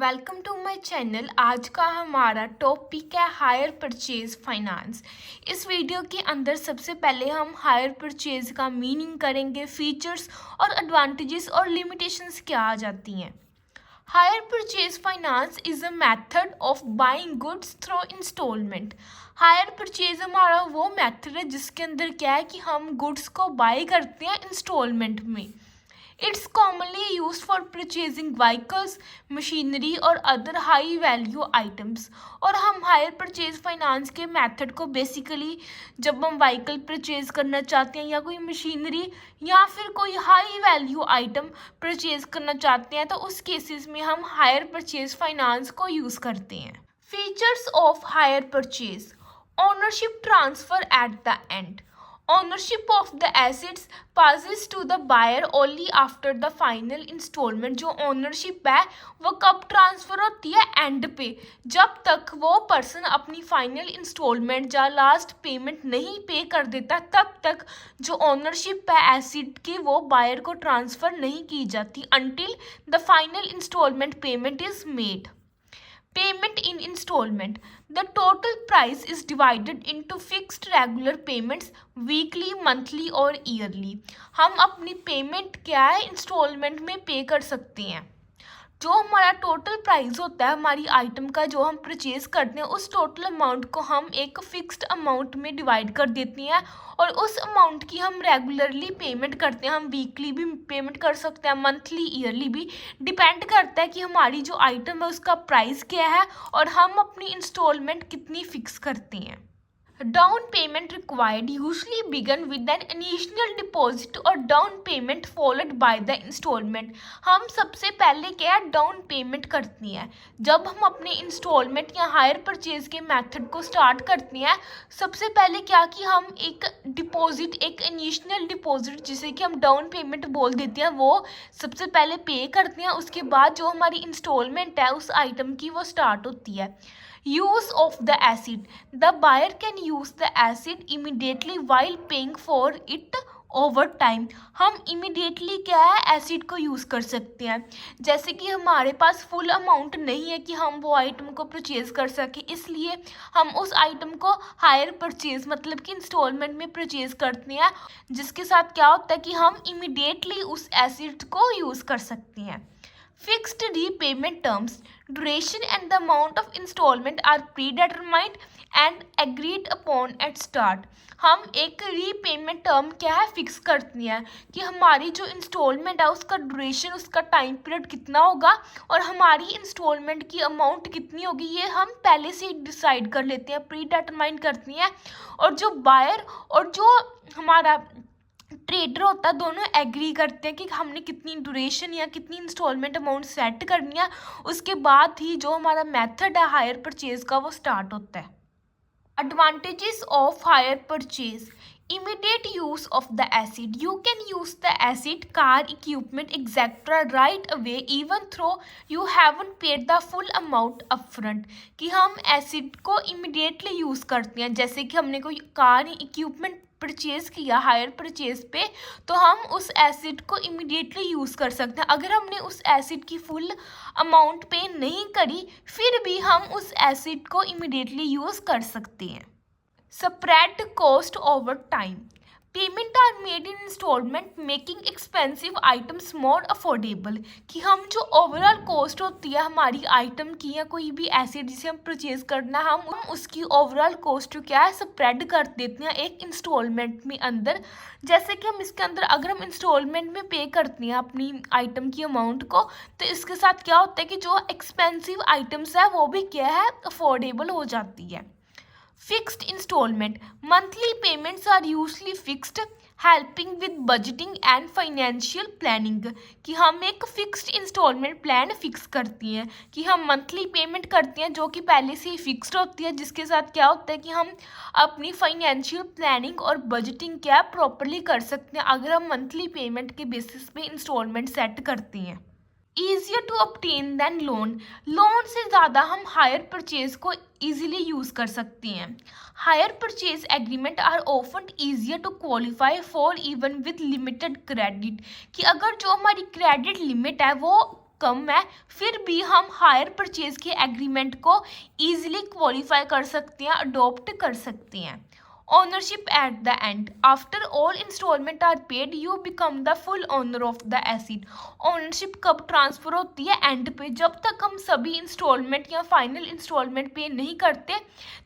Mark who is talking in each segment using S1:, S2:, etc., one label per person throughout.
S1: Welcome to my channel. आज का हमारा टॉपिक है हायर परचेज फाइनेंस। इस वीडियो के अंदर सबसे पहले हम हायर परचेज का मीनिंग करेंगे, फीचर्स और एडवांटेजेस और लिमिटेशंस क्या आ जाती हैं। Hire purchase finance is a method of buying goods through installment. Hire purchase हमारा वो मेथड है जिसके अंदर क्या है कि हम गुड्स को बाय करते हैं इंस्टॉलमेंट में। It's commonly used for purchasing vehicles, machinery और other high value items। और हम हायर परचेज फाइनेंस के मेथड को बेसिकली जब हम व्हीकल परचेज करना चाहते हैं या कोई मशीनरी या फिर कोई हाई वैल्यू आइटम परचेज करना चाहते हैं तो उस केसेस में हम हायर परचेज फाइनेंस को यूज़ करते हैं। Features of hire purchase: ownership transfer eight the and. Ownership of the assets passes to the buyer only after the final installment। जो ओनरशिप है वो कब ट्रांसफ़र होती है? एंड पे, जब तक वो पर्सन अपनी फाइनल इंस्टॉलमेंट या लास्ट पेमेंट नहीं पे कर देता तब तक जो ओनरशिप है एसेट की वो बायर को ट्रांसफ़र नहीं की जाती until the final installment payment is made। Payment in installment: the total price is divided into fixed regular payments weekly, monthly और yearly। हम अपनी पेमेंट क्या है इंस्टॉलमेंट में पे कर सकते हैं। जो हमारा टोटल प्राइस होता है हमारी आइटम का जो हम परचेज करते हैं उस टोटल अमाउंट को हम एक फिक्स्ड अमाउंट में डिवाइड कर देते हैं और उस अमाउंट की हम रेगुलरली पेमेंट करते हैं। हम वीकली भी पेमेंट कर सकते हैं, मंथली, ईयरली भी, डिपेंड करता है कि हमारी जो आइटम है उसका प्राइस क्या है और हम अपनी इंस्टॉलमेंट कितनी फिक्स करते हैं। Down payment required usually begin with an initial deposit और down payment followed by the instalment. हम सबसे पहले क्या डाउन पेमेंट करती हैं जब हम अपने इंस्टॉलमेंट या हायर परचेज के मेथड को स्टार्ट करते हैं। सबसे पहले क्या कि हम एक डिपॉजिट, एक इनिशियल डिपॉजिट जिसे कि हम डाउन पेमेंट बोल देते हैं, वो सबसे पहले पे करते हैं। उसके बाद जो हमारी इंस्टॉलमेंट है उस आइटम की वो स्टार्ट होती है। Use of the asset: the buyer can use the asset immediately while paying for it over time। हम immediately क्या है एसिड को यूज़ कर सकते हैं। जैसे कि हमारे पास फुल अमाउंट नहीं है कि हम वो आइटम को परचेज कर सके, इसलिए हम उस आइटम को हायर परचेज मतलब कि इंस्टॉलमेंट में परचेज करते हैं, जिसके साथ क्या होता है कि हम इमीडिएटली उस एसिड को यूज़ कर सकते हैं। Fixed repayment terms: duration and the amount of installment are predetermined and agreed upon at start। हम एक रीपेमेंट टर्म क्या है फिक्स करती हैं कि हमारी जो इंस्टॉलमेंट है उसका ड्यूरेशन, उसका टाइम पीरियड कितना होगा और हमारी इंस्टॉलमेंट की अमाउंट कितनी होगी, ये हम पहले से डिसाइड कर लेते हैं, प्री डिटरमाइन करती हैं। और जो बायर और जो हमारा ट्रेडर होता है दोनों एग्री करते हैं कि हमने कितनी ड्यूरेशन या कितनी इंस्टॉलमेंट अमाउंट सेट करनी है। उसके बाद ही जो हमारा मेथड है हायर परचेज का वो स्टार्ट होता है। Advantages of hire purchase: immediate use of the asset: you can use the asset, car, equipment, etc. right away even though you haven't paid the full amount upfront। कि हम acid को immediately use करते हैं, जैसे कि हमने कोई car, equipment purchase किया हायर परचेज पे तो हम उस एसिड को इमीडिएटली यूज़ कर सकते हैं। अगर हमने उस एसिड की फुल अमाउंट पे नहीं करी फिर भी हम उस एसिड को इमीडिएटली यूज़ कर सकते हैं। Spread cost over time: payment are made in installment making expensive items more affordable. कि हम जो ओवरऑल कॉस्ट होती है हमारी आइटम की या कोई भी एसेट जिसे हम परचेज करना हम उसकी ओवरऑल कॉस्ट क्या है स्प्रेड कर देते हैं एक इंस्टॉलमेंट में अंदर। जैसे कि हम इसके अंदर अगर हम इंस्टॉलमेंट में पे करते हैं अपनी आइटम की अमाउंट को तो इसके साथ क्या होता है कि जो एक्सपेंसिव आइटम्स है वो भी क्या है अफोर्डेबल हो जाती है। Fixed installment: monthly payments are usually fixed, helping with budgeting and financial planning। कि हम एक फिक्स्ड इंस्टॉलमेंट प्लान फिक्स करती हैं कि हम मंथली पेमेंट करते हैं जो कि पहले से ही फिक्स्ड होती है, जिसके साथ क्या होता है कि हम अपनी फाइनेंशियल प्लानिंग और बजटिंग क्या प्रॉपरली कर सकते हैं अगर हम मंथली पेमेंट के बेसिस पे इंस्टॉलमेंट सेट करते हैं। Easier to obtain than loan: loan से ज़्यादा हम हायर परचेज को ईजिली यूज़ कर सकते हैं। Hire purchase agreement are often easier to qualify for even with limited credit. कि अगर जो हमारी क्रेडिट लिमिट है वो कम है, फिर भी हम हायर परचेज के एग्रीमेंट को ईजिली क्वालिफाई कर सकते हैं, अडोप्ट कर सकते हैं। Ownership at the end, after all installment are paid you become the full owner of the asset. Ownership कब ट्रांसफ़र होती है? एंड पे। जब तक हम सभी इंस्टॉलमेंट या फाइनल इंस्टॉलमेंट पे नहीं करते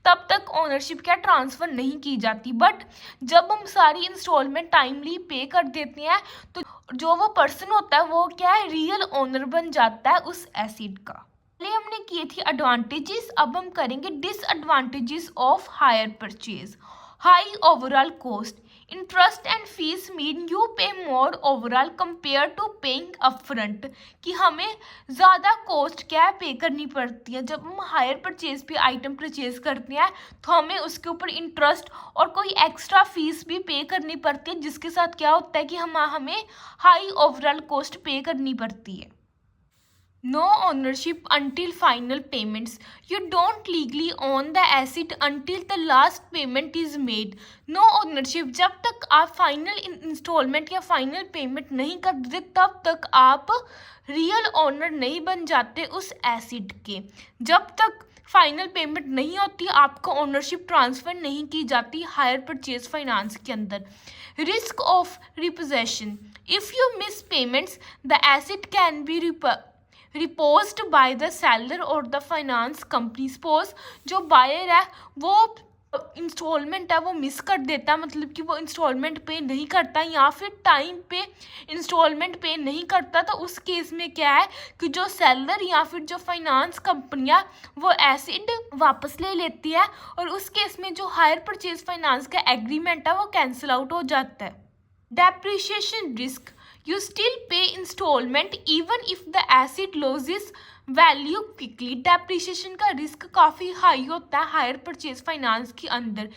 S1: तब तक ओनरशिप क्या ट्रांसफ़र नहीं की जाती। बट जब हम सारी इंस्टॉलमेंट टाइमली पे कर देते हैं तो जो वो पर्सन होता है वो क्या है, रियल ओनर बन जाता है उस एसेट का। पहले हमने किए थी एडवांटेजेस, अब हम करेंगे disadvantages of hire purchase. High overall cost, interest and fees mean you pay more overall compare to paying upfront, कि हमें ज़्यादा कॉस्ट क्या है पे करनी पड़ती है। जब हम हायर परचेज पे आइटम परचेज करते हैं तो हमें उसके ऊपर इंटरेस्ट और कोई एक्स्ट्रा फीस भी पे करनी पड़ती है, जिसके साथ क्या होता है कि हमें हाई ओवरऑल कॉस्ट पे करनी पड़ती है। No ownership until final payments. You don't legally own the asset until the last payment is made. No ownership, जब तक आप फाइनल इंस्टॉलमेंट या फाइनल पेमेंट नहीं कर देते तब तक आप रियल ओनर नहीं बन जाते उस एसेट के। जब तक फाइनल पेमेंट नहीं होती आपको ओनरशिप ट्रांसफ़र नहीं की जाती हायर परचेज फाइनेंस के अंदर। Risk of repossession, if you miss payments the asset can be repossessed by the seller और द फाइनेंस कंपनी। सपोज जो बायर है वो इंस्टॉलमेंट है वो मिस कर देता है, मतलब कि वो इंस्टॉलमेंट पे नहीं करता या फिर टाइम पे इंस्टॉलमेंट पे नहीं करता, तो उस केस में क्या है कि जो सेलर या फिर जो फाइनेंस कंपनियां वो एसेट वापस ले लेती है और उस केस में जो हायर परचेज फाइनेंस का एग्रीमेंट है वो कैंसिल आउट हो जाता है। Depreciation risk, you still pay installment even if the asset loses value quickly. Depreciation का रिस्क काफ़ी हाई होता है हायर परचेज फाइनेंस के अंदर,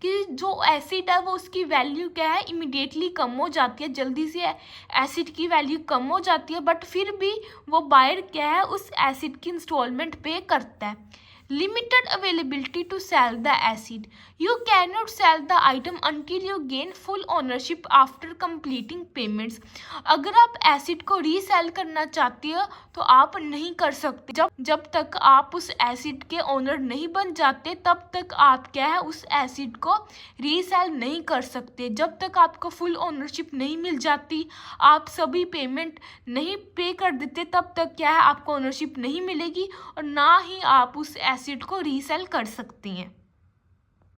S1: कि जो एसेट है वो उसकी वैल्यू क्या है इमिडिएटली कम हो जाती है, जल्दी से एसेट की वैल्यू कम हो जाती है, बट फिर भी वो बायर क्या है उस एसेट की इंस्टॉलमेंट पे करता है। Limited availability to sell the asset. You cannot sell the item until you gain full ownership after completing payments. अगर आप एसेट को रीसेल करना चाहते हो तो आप नहीं कर सकते जब तक आप उस एसेट के ओनर नहीं बन जाते, तब तक आप क्या है उस एसेट को रीसेल नहीं कर सकते। जब तक आपको फुल ओनरशिप नहीं मिल जाती, आप सभी पेमेंट नहीं पे कर देते, तब तक क्या है आपको ओनरशिप नहीं मिलेगी और ना ही आप उस एसेट को रीसेल कर सकती हैं।